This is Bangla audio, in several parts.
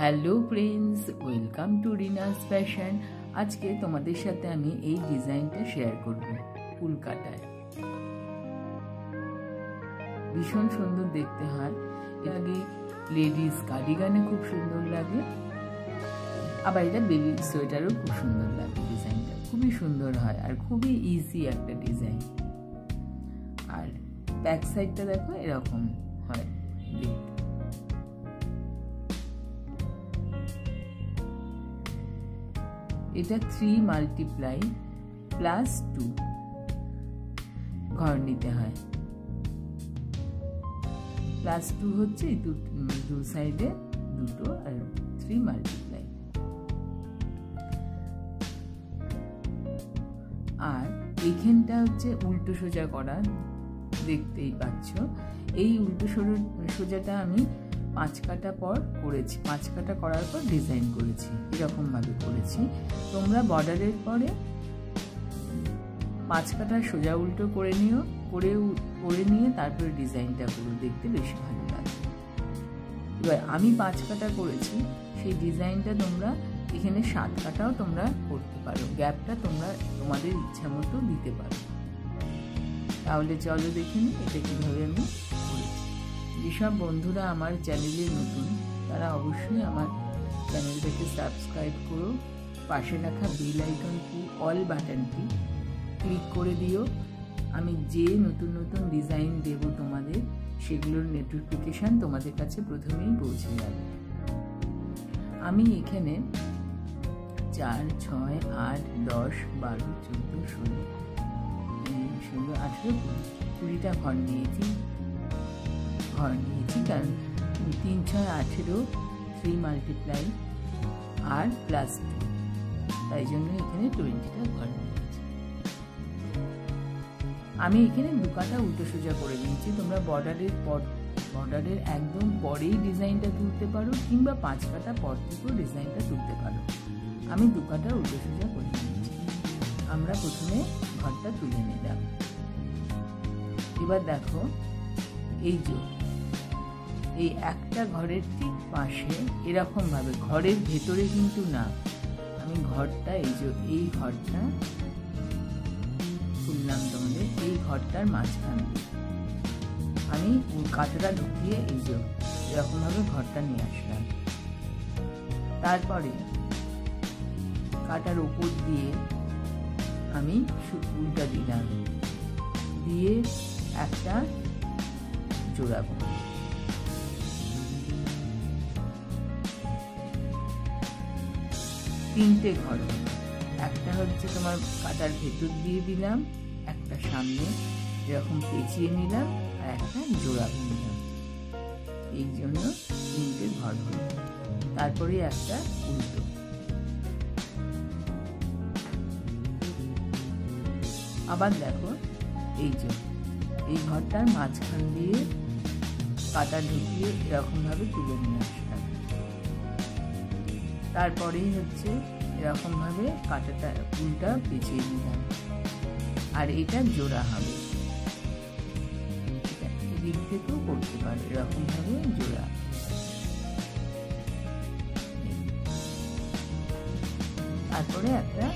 Hello friends, welcome to Rina's fashion. আজকে তোমাদের সাথে আমি এই ডিজাইনটা শেয়ার করব। ফুল কাটায় ভীষণ সুন্দর দেখতে হয়। আগে লেডিস কার্ডিগানে খুব সুন্দর লাগে, আবার এটা বেবি সোয়েটারও খুব সুন্দর লাগে। ডিজাইনটা খুবই সুন্দর হয় আর খুবই ইজি একটা ডিজাইন। আর ব্যাক সাইডটা দেখো এরকম হয় দেখতে। এটা 3 মাল্টিপ্লাই প্লাস 2 ঘর নিতে হয়। প্লাস 2 হচ্ছে দু সাইডে দুটো, আর 3 মাল্টিপ্লাই। আর এইখানটা হচ্ছে উল্টো সোজা করা, দেখতেই পাচ্ছ। এই উল্টো সোজাটা আমি 5 কাটা পর করেছি। 5 কাটা করার পর ডিজাইন করেছি, এরকম ভাবে করেছি। তোমরা বর্ডারের পরে 5 কাটা সোজা উল্টো করে নিও, করে নিয়ে তারপরে ডিজাইনটা করো, দেখতে বেশি ভালো লাগে। এবার আমি 5 কাটা করেছি, সেই ডিজাইনটা তোমরা এখানে 7 কাটাও তোমরা করতে পারো। গ্যাপটা তোমরা তোমাদের ইচ্ছা মতো দিতে পারো। তাহলে চলো দেখে নিই এটা কিভাবে আমি করেছি। যেসব বন্ধুরা আমার চ্যানেলে নতুন তারা অবশ্যই আমার চ্যানেলটাকে সাবস্ক্রাইব করো। পাশে রাখা বেল আইকনটি, অল বাটনটি ক্লিক করে দিও। আমি যে নতুন নতুন ডিজাইন দেব তোমাদের, সেগুলোর নোটিফিকেশান তোমাদের কাছে প্রথমেই পৌঁছে যাবে। আমি এখানে 4, 6, 8, 10, 12, 14, 16, 18, 20টা ঘর নিয়েছি। কারণ 3, 6, 18, 3 মাল্টিপ্লাই আর প্লাস 2, তাই জন্য এখানে 20টা ঘর নিয়েছি। আমি এখানে 2 কাটা উল্টো সোজা করে নিয়েছি। তোমরা বর্ডারের একদম পরেই ডিজাইনটা তুলতে পারো, কিংবা 5 কাটা পর থেকেও ডিজাইনটা তুলতে পারো। আমি 2 কাটা উল্টো সোজা করে নিয়েছি। আমরা প্রথমে ঘরটা তুলে নিলাম। এবার দেখো এই একটা ঘরের ঠিক পাশে এরকম ভাবে, ঘরের ভেতরে কিন্তু না, আমি ঘরটা এই ঘরটা তুললাম তোমাদের। এই ঘরটার মাঝখান আমি কাঁটাটা ঢুকিয়ে এরকম ভাবে ঘরটা নিয়ে আসলাম। তারপরে কাঁটার উপর দিয়ে আমি উল্টা দিলাম, দিয়ে একটা জোড়াবো। তিনটে ঘর, একটা হচ্ছে তোমার কাঁটার ভেতর দিয়ে দিলাম, একটা সামনে এরকম পেঁচিয়ে নিলাম, আর একটা জোড়াবো নিলাম। এই জন্য 3টে ঘর হলো। তারপরে একটা উল্টো। আবার দেখো এই ঘরটার মাঝখান দিয়ে কাঁটা ঢুকিয়ে এরকম ভাবে তুলে নিয়ে আসলাম। তারপরেই হচ্ছে এরকম ভাবে কাঁটাটা উল্টা পেঁচিয়ে নিলাম, আর এটা জোড়া হবে। এদিক থেকেও করতে পারো, এরকম ভাবে জোড়া। তারপরে একটা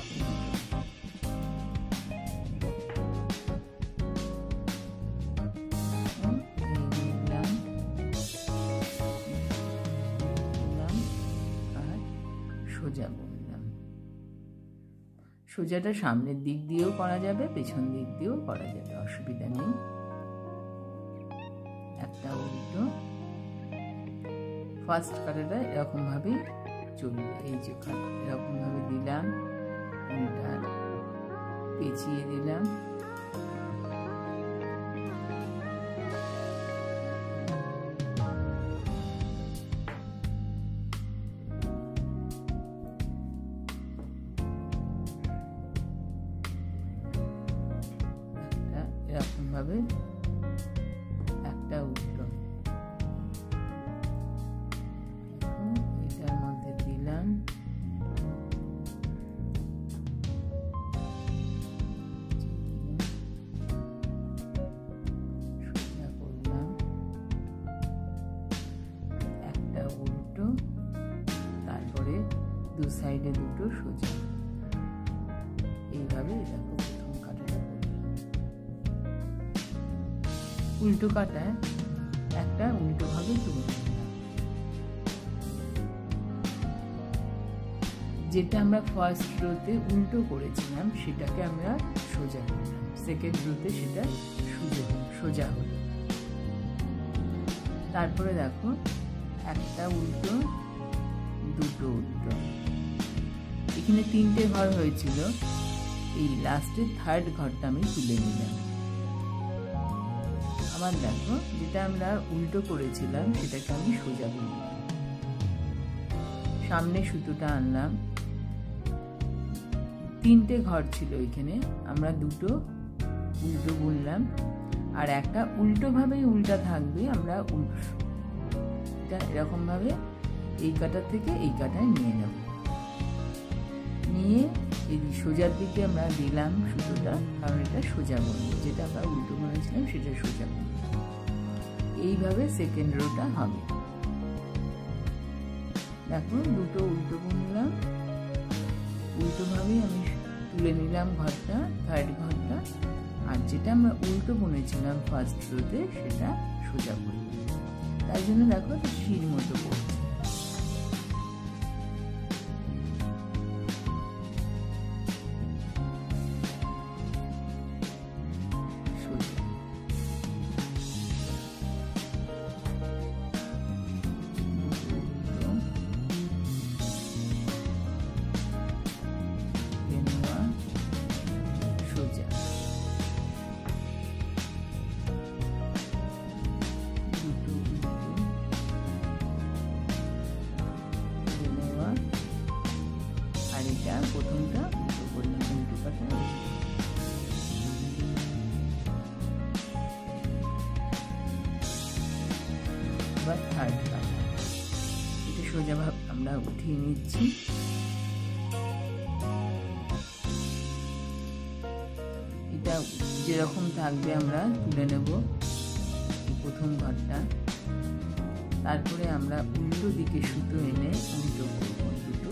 সোজা করলাম। সোজাটা সামনের দিক দিয়েও করা যাবে, পেছন দিক দিয়েও করা যাবে, অসুবিধা নেই। একটা উল্টো। ফার্স্ট কাটাটা এরকম ভাবে চলবে। এরকম ভাবে দিলাম, উল্টা পেঁচিয়ে দিলাম, এরকম ভাবে একটা উল্টো। এটার মধ্যে দিলাম, সোজা করলাম, একটা উল্টো, দু সাইডে দুটো সোজা। এইভাবে দেখো প্রথম কাটাটা করলাম। উল্টো কাটায় একটা উল্টো ভাবে তুলে নিলাম। যেটা আমরা ফার্স্ট রোতে উল্টো করেছিলাম সেটাকে আমরা সোজা করলাম, সেকেন্ড রোতে সেটা সোজা হলো। তারপরে দেখো একটা উল্টো, দুটো উল্টো। এখানে তিনটে ঘর হয়েছিল, এই লাস্টের থার্ড ঘরটা আমি তুলে নিলাম। আবার দেখো যেটা আমরা উল্টো করেছিলাম সেটাকে আমি সোজা করলাম। সামনে সুতোটা আনলাম, তিনটে ঘর ছিল এখানে, আমরা দুটো উল্টো বুনলাম আর একটা উল্টো ভাবেই উল্টা থাকবে। আমরা এটা এরকম ভাবে এই কাটা থেকে এই কাটায় নিয়ে নেব, নিয়ে এই সোজার দিকে আমরা দিলাম সুতোটা, কারণ এটা সোজা বুনবো, যেটা আমরা উল্টো বুনেছিলাম সেটা সোজা বুনবো। এইভাবে সেকেন্ড রোটা হবে। দেখো দুটো উল্টো বুনলাম, উল্টো ভাবে আমি তুলে নিলাম ঘরটা, থার্ড ঘরটা, আর যেটা আমরা উল্টো বুনেছিলাম ফার্স্ট রোতে সেটা সোজা করলাম। তাই জন্য দেখো শির মতো পড়ছে। প্রথমটা উল্টো করলাম, উল্টো কাটা। এবার থার্ড কাটা, এটা সোজা ভাবে আমরা উঠিয়ে নিচ্ছি। এটা যেরকম থাকবে আমরা তুলে নেব প্রথম ঘরটা। তারপরে আমরা উল্টো দিকে সুতো এনে উল্টো করবো দুটো।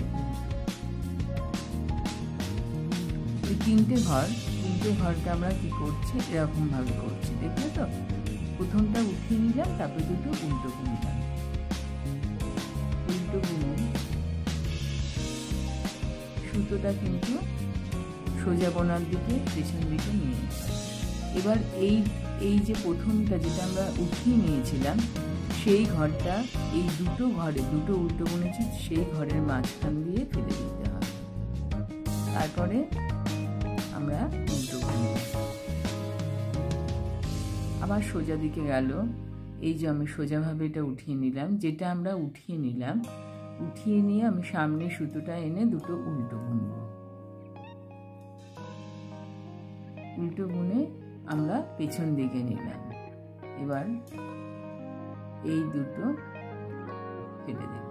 তিনটে ঘরটা আমরা কি করছি, এরকম ভাবে করছি, দেখলে তো? প্রথমটা উঠিয়ে নিলাম, তারপরে দুটো উল্টো বুনলাম, উল্টো বুনে সুতোটা কিন্তু সোজা বোনার দিকে পেছন দিকে নিয়ে। এবার এই যে প্রথমটা যেটা আমরা উঠিয়ে নিয়েছিলাম সেই ঘরটা, এই দুটো ঘরে দুটো উল্টো বুনেছি, সেই ঘরের মাঝখান দিয়ে ফেলে দিতে হবে। তারপরে আমরা উল্টো বুনব। আবার সোজা দিকে গেল, এই যে আমি সোজাভাবে এটা উঠিয়ে নিলাম, যেটা আমরা উঠিয়ে নিলাম, উঠিয়ে নিয়ে আমি সামনে সুতোটা এনে দুটো উল্টো বুনব। উল্টো বুনে আমরা পেছন দিকে নিলাম। এবার এই দুটো ফেলে দিলাম।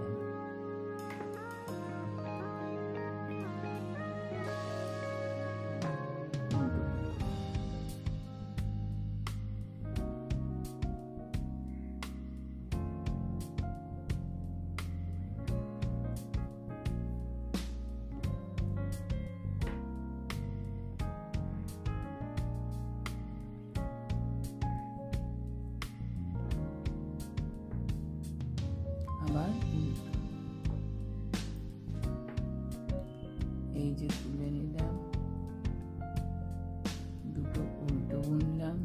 আবার এই যে তুলে নিলাম, দুটো উল্টো বুনলাম,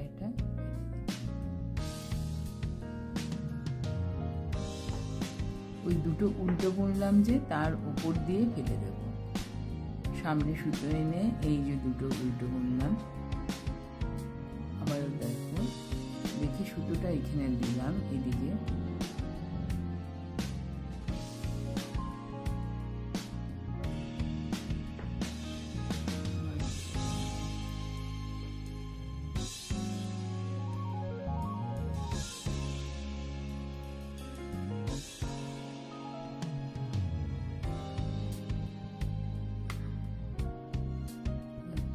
এটা ওই দুটো উল্টো বুনলাম যে তার উপর দিয়ে ফেলে দেব। সামনে সুতো এনে এই যে দুটো উল্টো বুনলাম। আবার দেখো, দেখি সুতোটা এখানে দিলাম, এদিকে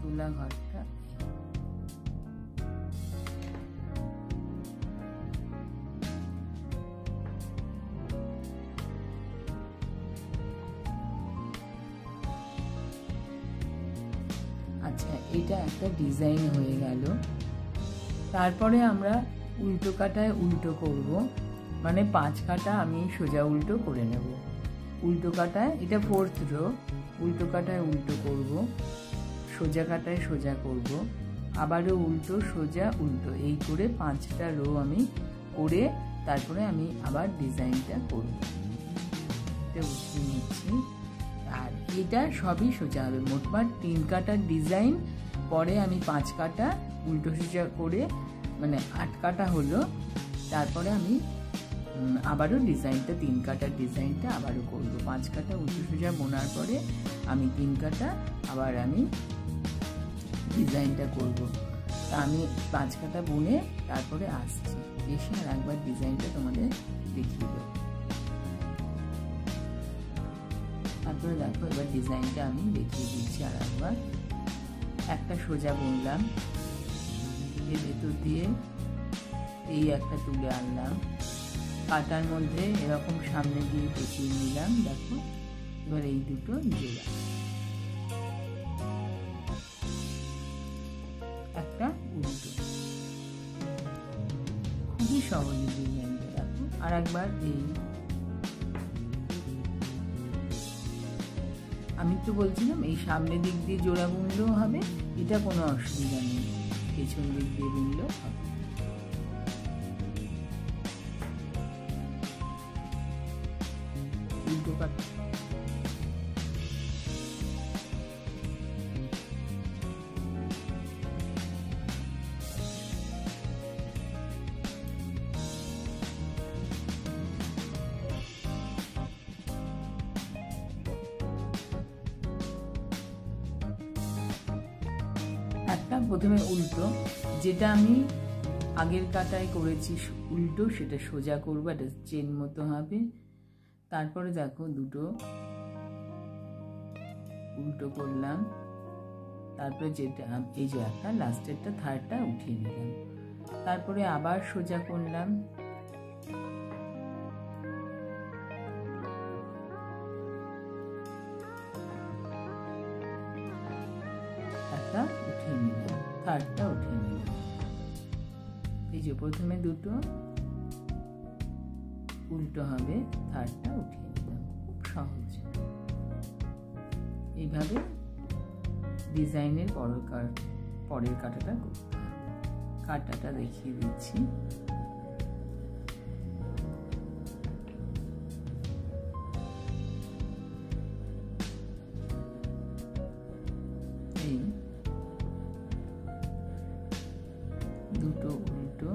তুলা ঘরটা এটা একটা ডিজাইন হয়ে গেল। তারপরে আমরা উল্টো কাটায় উল্টো করব, মানে 5 কাটা আমি সোজা উল্টো করে নেব। উল্টো কাটায়, এটা 4th রো, উল্টো কাটায় উল্টো করব, সোজা কাটায় সোজা করব, আবারও উল্টো সোজা উল্টো, এই করে 5টা রো আমি করে তারপরে আমি আবার ডিজাইনটা করব। এটা বুঝিয়ে নিচ্ছি। আর এটা সবই সোজা হবে। মোটমাট 3 কাটার ডিজাইন, পরে আমি 5 কাটা উল্টো সোজা করে, মানে 8 কাটা হলো। তারপরে আমি আবারও ডিজাইনটা 3 কাটার ডিজাইনটা আবারও করব। 5 কাটা উল্টো সোজা বোনার পরে আমি 3 কাটা আবার আমি ডিজাইনটা করব। তা আমি 5 কাটা বুনে তারপরে আসছি, এসে আর একবার ডিজাইনটা তোমাদের দেখিয়ে দেব। তারপরে দেখো এবার ডিজাইনটা আমি দেখিয়ে দিচ্ছি আর একবার। একটা সোজা বুনলাম, এর ভেতর দিয়ে এই একটা তুলে আনলাম, কাটার মধ্যে এরকম সামনে দিয়ে পেঁচিয়ে নিলাম। দেখো এবার এই দুটো দিলাম, একটা উল্টো। খুবই সহজ ডিজাইনটা। দেখো আর একবার এই, আমি তো বলছিলাম এই সামনের দিক দিয়ে জোড়া বুনলেও হবে, এটা কোনো অসুবিধা নেই, পেছন দিক দিয়ে বুনলেও হবে। উল্টো কাটা একটা প্রথমে উল্টো, যেটা আমি আগের কাটায় করেছি উল্টো, সেটা সোজা করবো, এটা চেন মতো হবে। তারপরে দেখো দুটো উল্টো করলাম, তারপরে যেটা এই যে একটা লাস্টেরটা থার্ডটা উঠিয়ে নিলাম, তারপরে আবার সোজা করলাম, একটা উঠিয়ে নিলাম, থার্ডটা উঠিয়ে নিলাম। এই যে প্রথমে দুটো উল্টো হবে, থার্ডটা উঠিয়ে নিলাম। খুব সহজ। এইভাবে ডিজাইনের পরের কাটাটা করতে হবে। কাটাটা দেখিয়ে দিচ্ছি। এই দুটো উল্টো,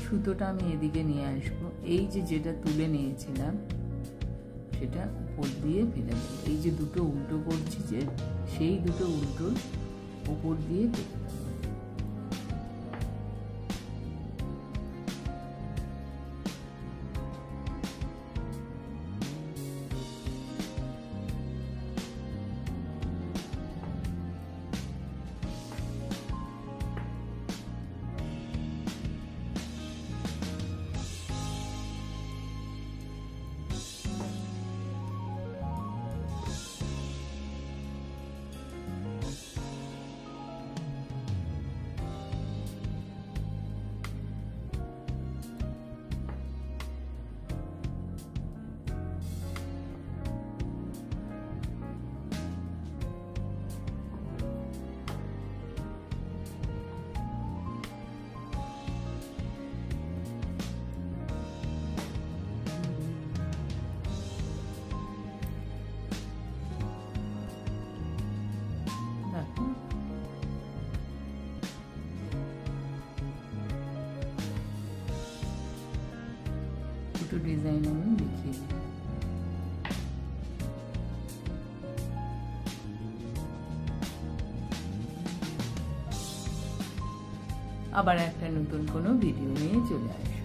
সুতোটা আমি এদিকে নিয়ে আসবো। এই যে যেটা তুলে নিয়েছিলাম সেটা উপর দিয়ে ফেলে দেবো। এই যে দুটো উল্টো করছি, যে সেই দুটো উল্টোর উপর দিয়ে ফেলে দেবো। দুটো ডিজাইন আমি দেখিয়ে দিই। আবার একটা নতুন কোনো ভিডিও নিয়ে চলে আসবো।